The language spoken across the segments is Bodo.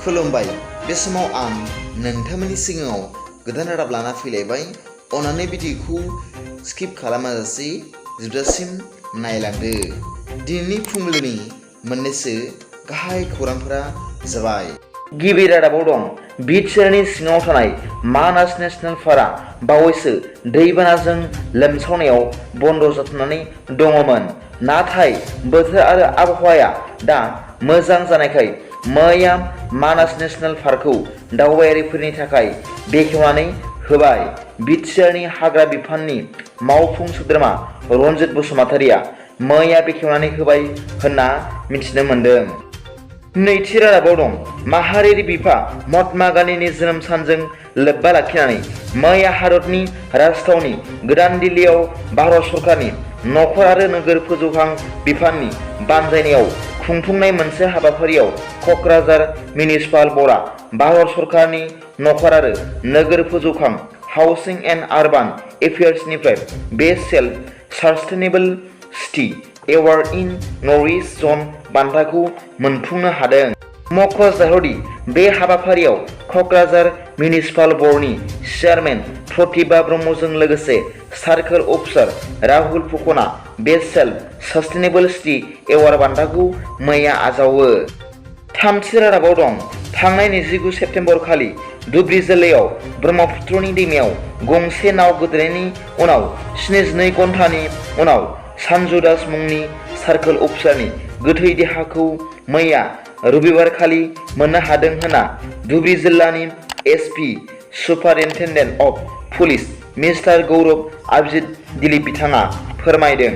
खुलुमबाय। बे समाव आं नोंथांमोननि सिगाङाव गोदान रादाब लाना फैलायबाय। अन्नानै भिडिअखौ स्किप खालामाजासे जोबजासिम नायलांदो। दिनैनि फुंबिलिनि मोननैसो गाहाय खौरांफोरा जाबाय। गिबि रादाबाव दं बिटिआरनि सिङाव थानाय मानास नेशनेल पार्कआ बावैसो दैबानाजों लोमसावनायाव बन्द जाथ'नानै दङमोन। नाथाय बोथोर आरो आबहावाया दा मोजां जानायखाय मैया मानास नेशनेल पार्कखौ दावबायारिफोरनि थाखाय बेखेवनानै होबाय। बिटिआरनि हाग्रा बिफाननि मावफुं सोद्रोमा रनजित बसुमतारिया मैया बेखेवनानै होबाय होनना मिथिनो मोन्दों। नैथि रादाबाव दं माहारियारि बिफा महात्मा गान्धीनि जोनोम सानजों लोब्बा लाखिनानै मैया भारतनि राजथावनि गोदान दिल्लीयाव भारत सरकारनि नखर आरो नोगोर फोजौखां बिफाननि बानजायनायाव खुंफुंनाय मोनसे हाबाफारियाव क'क्राझार मिउनिसिपाल बर्डआ भारत सरकारनि नखर आरो नोगोर फोजौखां हाउसिं एन्ड आरबान एफेयार्सनिफ्राय best self sustainable city award in north east जन बान्थाखौ मोनफुंनो हादों। मख'जाथावदि बे हाबाफारियाव क'क्राझार मिउनिसिपाल बर्डनि चेयारमेन प्रतिभा ब्रह्मजों लोगोसे सार्कोल अफिसार राहुल फुकना best self sustainable city award बान्थाखौ मैया आजावो। थामथि रादाबाव दं थांनाय 29 सेप्तेम्बर खालि धुबरी जिल्लायाव ब्रह्मपुत्रनि दैमायाव गंसे नाव गोदोनायनि उनाव 72 घन्टानि उनाव सन्जु दास मुंनि सार्कोल अफिसारनि गोथै देहाखौ मैया रबिबार खालि मोननो हादों होनना धुबरी जिल्लानि SP superintendent of police mister Gaurav Abhijit Dilip बिथाङा फोरमायदों।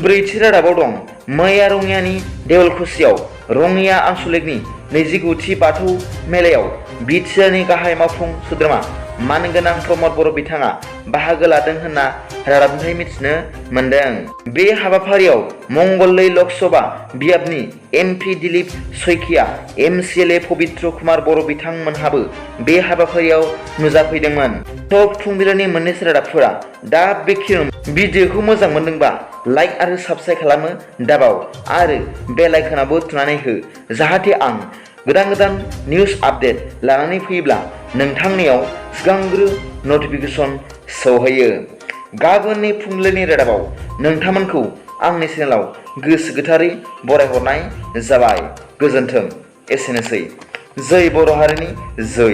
ब्रैथि रादाबाव दं मैया रङियानि देवलखुसियाव रङिया आन्सलिकनि 29थि बाथौ मेलायाव बिटिआरनि गाहाय मावफुं सोद्रोमा मानगोनां प्रमद बर' बिथाङा बाहागो लादों होनना रादाबनिफ्राय मिथिनो मोन्दों। बे हाबाफारियाव मंगलदै लकसभा बियाबनि एमपि दिलीप शइकिया एमसिएलए पबित्र कुमार बर' बिथांमोनहाबो बे हाबाफारियाव नुजाफैदोंमोन। टप फुंबिलिनि मोननैसो रादाबफोरा दा बेखिनियावनो। भिडिअखौ मोजां मोनदोंबा लाइक आरो साबस्क्राइब खालामनो दाबाव आरो बेल आइकनआवबो थुनानै हो, जाहाथे आं गोदान निउस आपडेट लानानै फैयोब्ला नोंथांनियाव सिगांग्रो नटिफिकेसन सौहैयो। गाबोननि फुंबिलिनि रादाबाव नोंथांमोनखौ आंनि चेनेलाव गोसो गोथारै बरायहरनाय जाबाय। गोजोन्थों। एसेनोसै। जै बर' हारिनि जै।